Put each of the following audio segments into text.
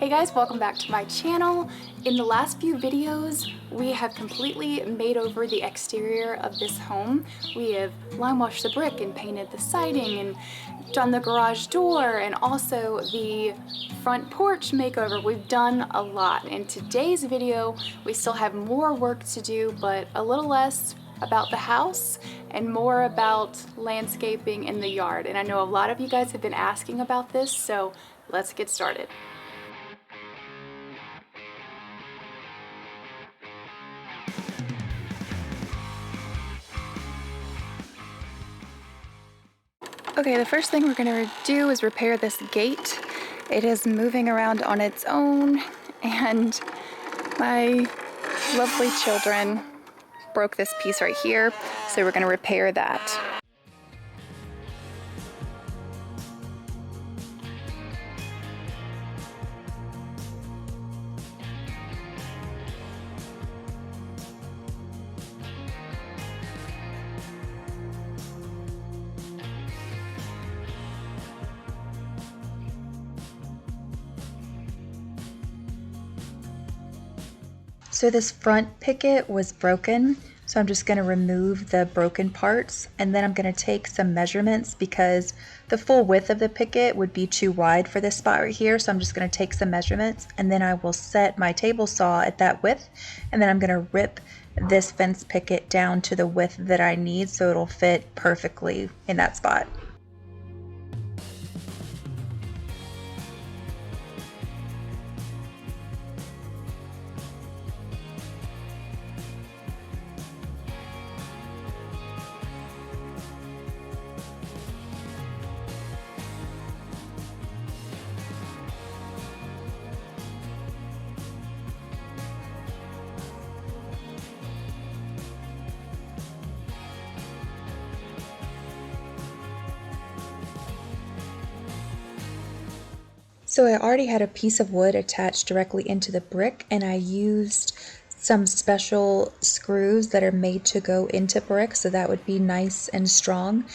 Hey guys, welcome back to my channel. In the last few videos, we have completely made over the exterior of this home. We have lime washed the brick and painted the siding and done the garage door and also the front porch makeover. We've done a lot. In today's video, we still have more work to do, but a little less about the house and more about landscaping in the yard. And I know a lot of you guys have been asking about this, so let's get started. Okay, the first thing we're gonna do is repair this gate. It is moving around on its own, and my lovely children broke this piece right here, so we're gonna repair that. So this front picket was broken, so I'm just going to remove the broken parts, and then I'm going to take some measurements because the full width of the picket would be too wide for this spot right here. So I'm just going to take some measurements, and then I will set my table saw at that width, and then I'm going to rip this fence picket down to the width that I need so it'll fit perfectly in that spot. So I already had a piece of wood attached directly into the brick, and I used some special screws that are made to go into brick, so that would be nice and strong.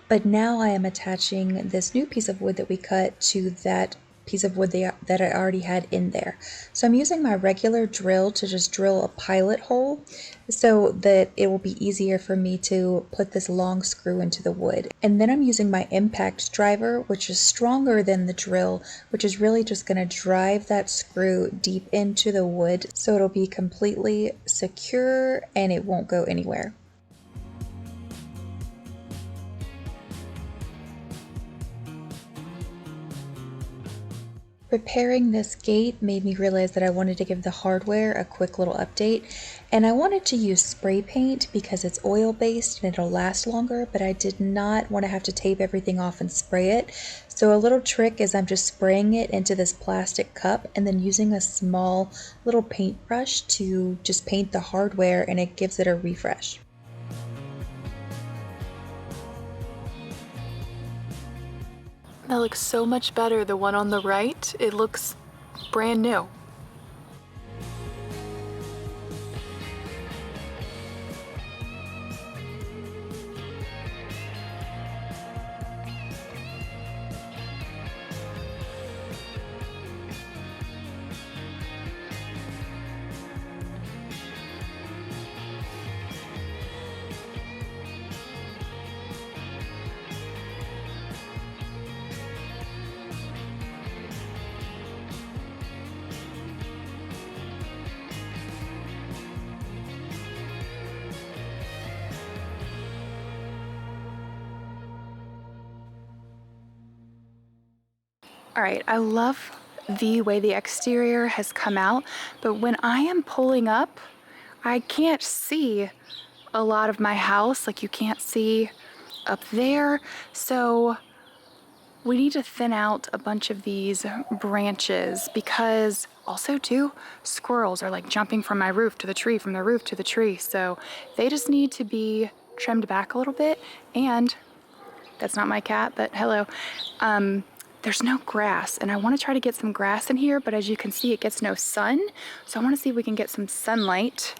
But now I am attaching this new piece of wood that we cut to that piece of wood that I already had in there. So I'm using my regular drill to just drill a pilot hole so that it will be easier for me to put this long screw into the wood. And then I'm using my impact driver, which is stronger than the drill, which is really just going to drive that screw deep into the wood so it'll be completely secure and it won't go anywhere. Repairing this gate made me realize that I wanted to give the hardware a quick little update, and I wanted to use spray paint because it's oil based and it'll last longer, but I did not want to have to tape everything off and spray it. So a little trick is I'm just spraying it into this plastic cup and then using a small little paintbrush to just paint the hardware, and it gives it a refresh. That looks so much better, the one on the right. It looks brand new. All right, I love the way the exterior has come out, but when I am pulling up, I can't see a lot of my house. Like, you can't see up there. So we need to thin out a bunch of these branches because also too, squirrels are like jumping from my roof to the tree, from the roof to the tree. So they just need to be trimmed back a little bit. And that's not my cat, but hello. There's no grass, and I want to try to get some grass in here, but as you can see, it gets no sun. So I want to see if we can get some sunlight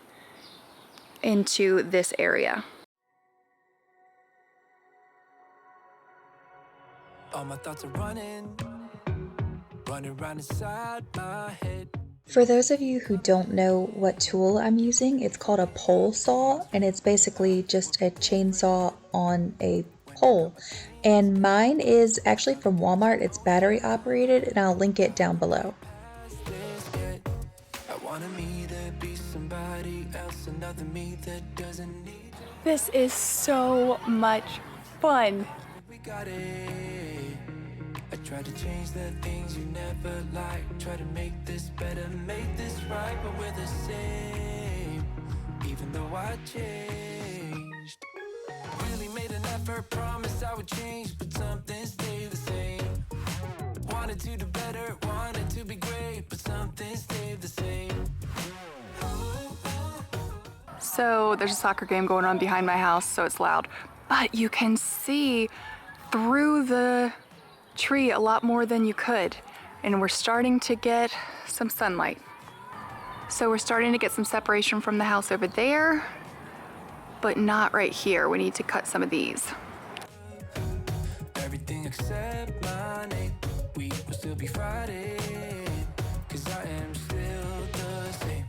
into this area. All my thoughts are running. running around inside my head. For those of you who don't know what tool I'm using, it's called a pole saw, and it's basically just a chainsaw on a pole. And mine is actually from Walmart. It's battery operated, and I'll link it down below. This is so much fun. I try to change the things you never liked. Try to make this better, make this right, but we're the same. Even though I changed, really made an effort, promised I would change, but something stayed the same. Wanted to do better, wanted to be great, but something stayed the same. So there's a soccer game going on behind my house, so it's loud. But you can see through the tree a lot more than you could. And we're starting to get some sunlight. So we're starting to get some separation from the house over there, but not right here. We need to cut some of these. Everything except my name. We will still be Friday, 'cause I am still the same.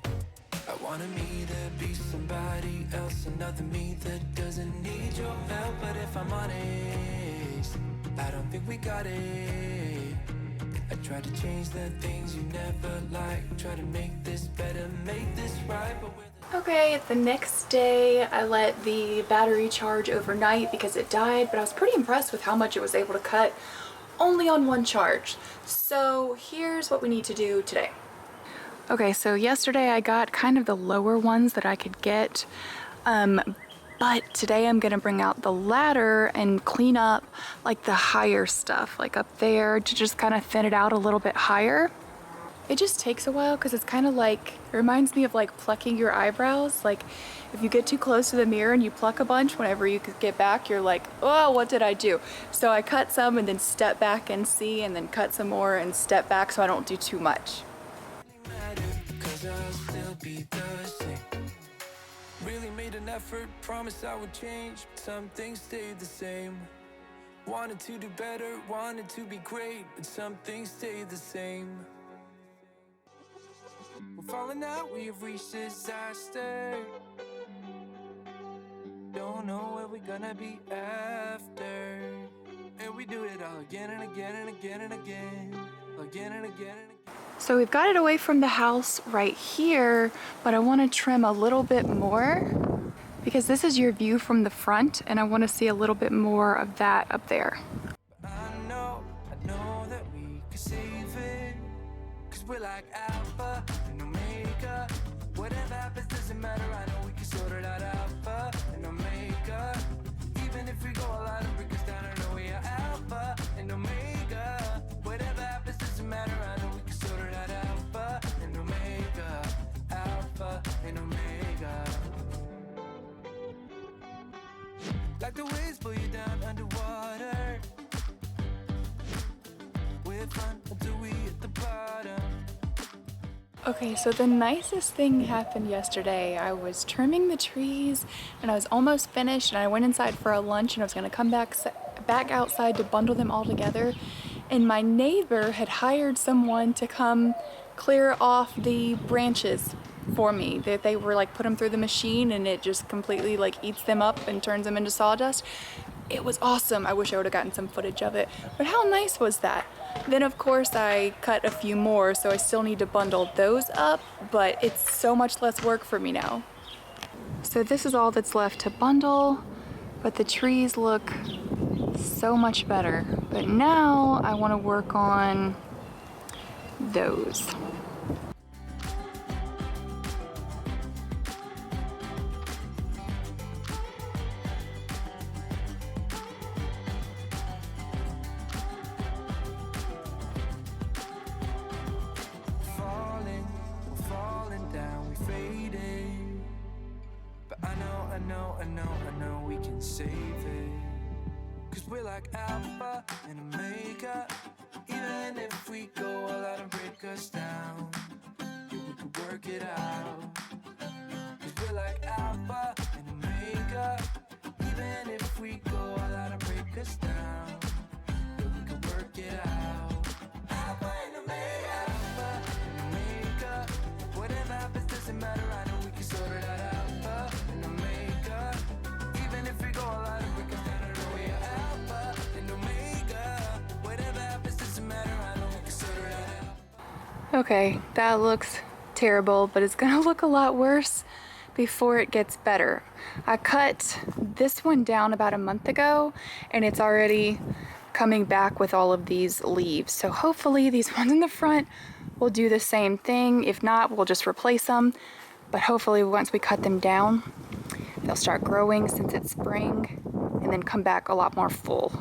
I wanted me to be somebody else, another me that doesn't need your help. But if I'm honest, I don't think we got it. I try to change the things you never liked. Try to make this better, make this right, but Okay, the next day I let the battery charge overnight because it died, but I was pretty impressed with how much it was able to cut only on one charge. So here's what we need to do today. Okay, so yesterday I got kind of the lower ones that I could get, but today I'm gonna bring out the ladder and clean up like the higher stuff, like up there, to just kind of thin it out a little bit higher. It just takes a while because it's kind of like, it reminds me of like plucking your eyebrows. Like if you get too close to the mirror and you pluck a bunch, whenever you get back, you're like, oh, what did I do? So I cut some and then step back and see, and then cut some more and step back so I don't do too much. really made an effort, promised I would change, but some things stayed the same. Wanted to do better, wanted to be great, but some things stayed the same. We're falling out, we have reached disaster. Don't know where we're gonna be after. And we do it all again and again and again and again. Again and again and again. So we've got it away from the house right here, but I want to trim a little bit more because this is your view from the front, and I want to see a little bit more of that up there. I know that we can save it, 'cause we're like Alpha and Omega. Whatever happens doesn't matter, I know we can sort it out. Alpha and Omega. Even if we go a lot and break us down, I know we are Alpha and Omega. Whatever happens doesn't matter, I know we can sort it out. Alpha and Omega. Alpha and Omega. Like the waves pull you down underwater. We're fun until we hit the bottom. Okay, so the nicest thing happened yesterday. I was trimming the trees and I was almost finished, and I went inside for a lunch and I was gonna come back outside to bundle them all together. And my neighbor had hired someone to come clear off the branches for me. That they were like, put them through the machine and it just completely like eats them up and turns them into sawdust. It was awesome. I wish I would have gotten some footage of it, but how nice was that? Then of course I cut a few more, so I still need to bundle those up, but it's so much less work for me now. So this is all that's left to bundle, but the trees look so much better. But now I want to work on those. I know we can save it, 'cause we're like Alpha and Omega. Even if we go all out and break us down, yeah, we can work it out. 'Cause we're like Alpha and Omega. Even if we go all out and break us down, yeah, we can work it out. Alpha and Omega. Okay, that looks terrible, but it's gonna look a lot worse before it gets better. I cut this one down about a month ago and it's already coming back with all of these leaves. So hopefully these ones in the front will do the same thing. If not, we'll just replace them. But hopefully once we cut them down, they'll start growing since it's spring and then come back a lot more full.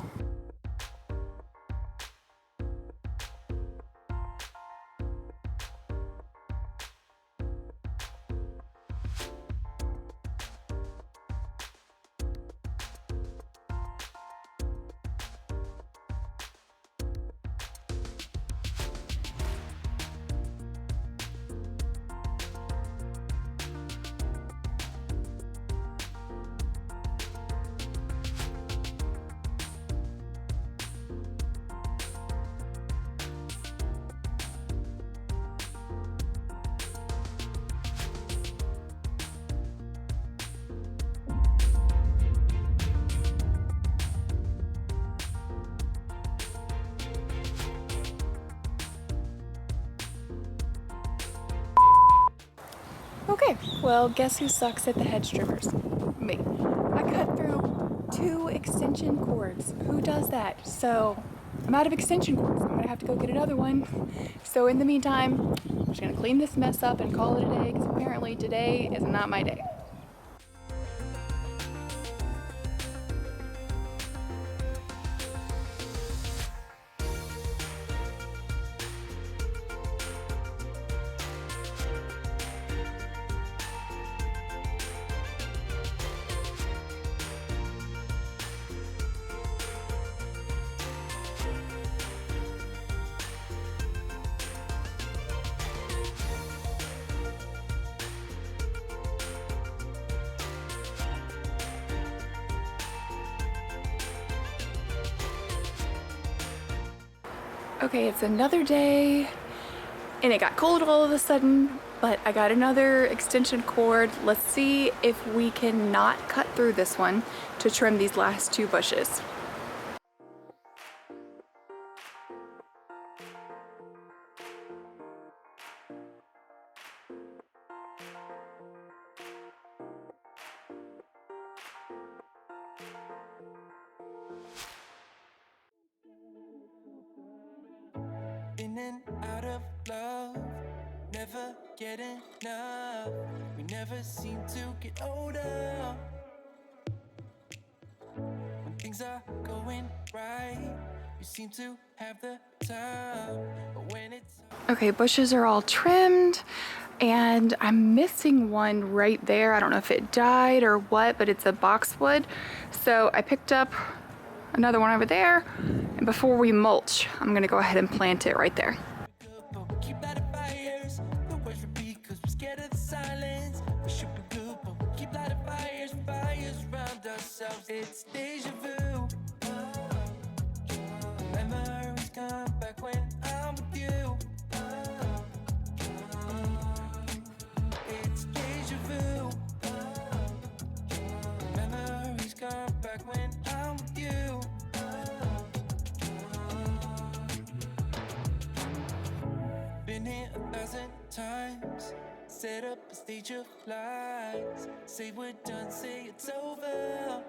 Okay, well, guess who sucks at the hedge trimmers? Me. I cut through 2 extension cords. Who does that? So I'm out of extension cords. I'm gonna have to go get another one. So in the meantime, I'm just gonna clean this mess up and call it a day because apparently today is not my day. Okay, it's another day and it got cold all of a sudden, but I got another extension cord. Let's see if we can not cut through this one to trim these last 2 bushes. In and out of love, never get enough. We never seem to get older. When things are going right, you seem to have the time. But when it's Okay, bushes are all trimmed and I'm missing one right there. I don't know if it died or what, but it's a boxwood. So I picked up another one over there, and before we mulch, I'm gonna go ahead and plant it right there. good, but we keep lighting fires. The words repeat 'cause we're scared of the silence. We should be good, but we keep lighting fires, fires around ourselves. It's deja vu. Memories come back when I'm with you. It's deja vu. Memories come back when I'm with you. Been here 1,000 times. Set up a stage of lies. Say we're done, say it's over.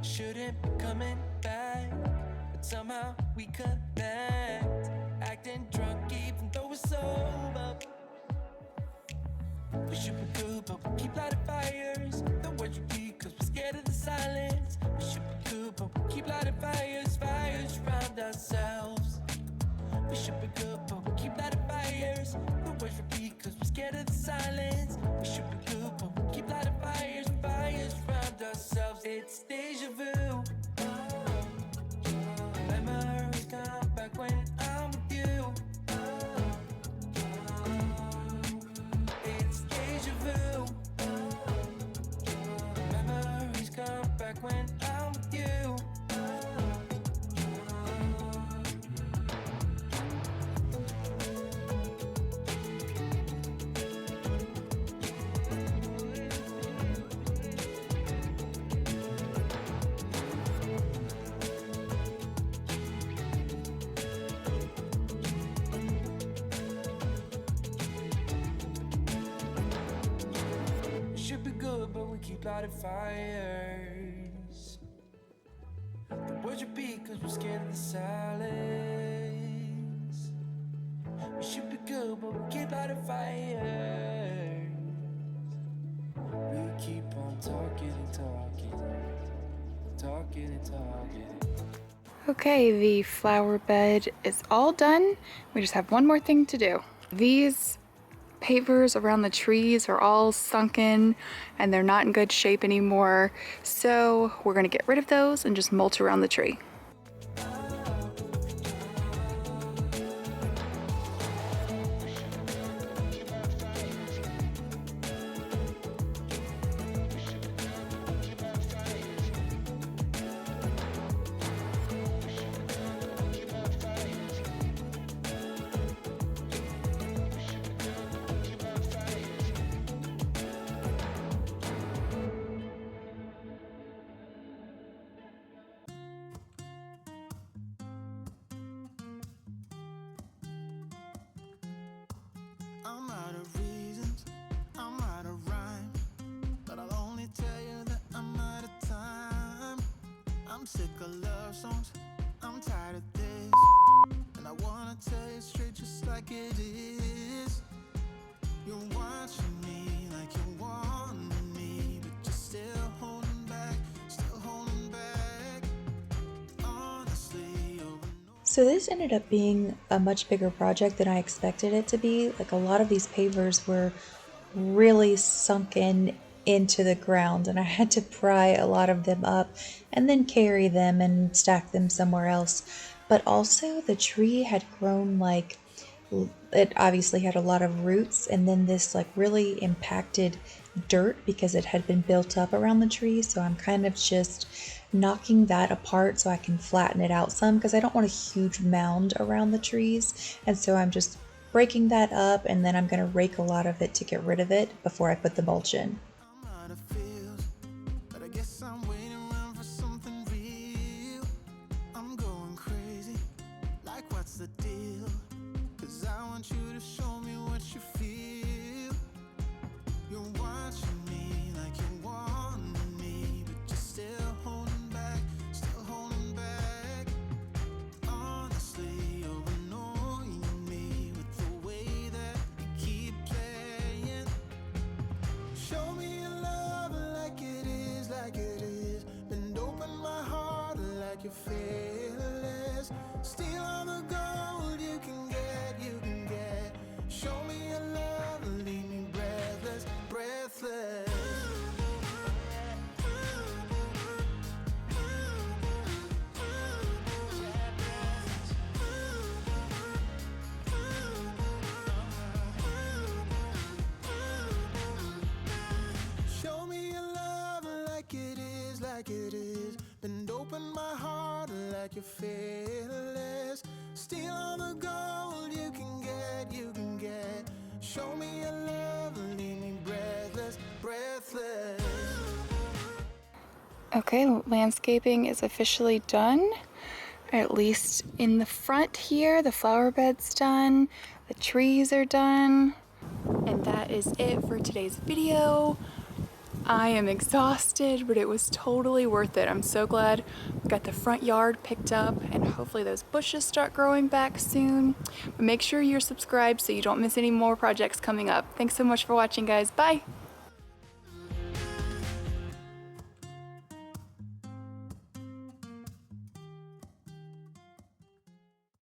Shouldn't be coming back, but somehow we connect. Acting drunk even though we're sober. We should be good, but we keep lighting fires. The words repeat 'cause we're scared of the silence. We should be good, but we keep lighting fires, fires around ourselves. We should be good, but we keep lighting fires. The words repeat 'cause we're scared of the silence. We should be good, but we keep lighting fires, fires around ourselves. It's deja vu. Memories come back when I'm with you. It's deja vu. Memories come back when I'm with you. but we keep lighting fires. The words repeat cause we're scared of the silence. We should be good, but we keep lighting fires. We keep on talking and talking, talking and talking. Okay, the flower bed is all done. We just have one more thing to do. These pavers around the trees are all sunken and they're not in good shape anymore. So we're gonna get rid of those and just mulch around the tree. I'm out of reasons, I'm out of rhyme, but I'll only tell you that I'm out of time. I'm sick of love songs, I'm tired of this, and I wanna tell you straight just like it is. You're watching me like you want me, but you're still holding back, still holding back. Honestly, over no. So this ended up being a much bigger project than I expected it to be. Like, a lot of these pavers were really sunken into the ground, and I had to pry a lot of them up and then carry them and stack them somewhere else. But also the tree had grown, like, it obviously had a lot of roots, and then this like really impacted dirt because it had been built up around the tree. So I'm kind of just knocking that apart so I can flatten it out some, because I don't want a huge mound around the trees. And so I'm just breaking that up, and then I'm going to rake a lot of it to get rid of it before I put the mulch in. I'm out of feels, but I guess I'm waiting around for something real. I'm going crazy, like what's the deal? Cause I want you to show me what you feel. You're watching me like you want me, but you're still holding back, still holding back. Honestly, you're annoying me with the way that you keep playing. Show me your love like it is, like it is. Bend open my heart like you're fearless. Steal all the gold you can get, you can get. Show me your love, leave me breathless, breathless. Show me your love like it is, like it is. Bend open my heart like you're fearless. Steal all the gold you can get, you can get. Show me your love, leave me breathless, breathless. Okay, landscaping is officially done. At least in the front here, the flower bed's done, the trees are done. And that is it for today's video. I am exhausted, but it was totally worth it. I'm so glad we got the front yard picked up, and hopefully those bushes start growing back soon. But make sure you're subscribed so you don't miss any more projects coming up. Thanks so much for watching, guys. Bye!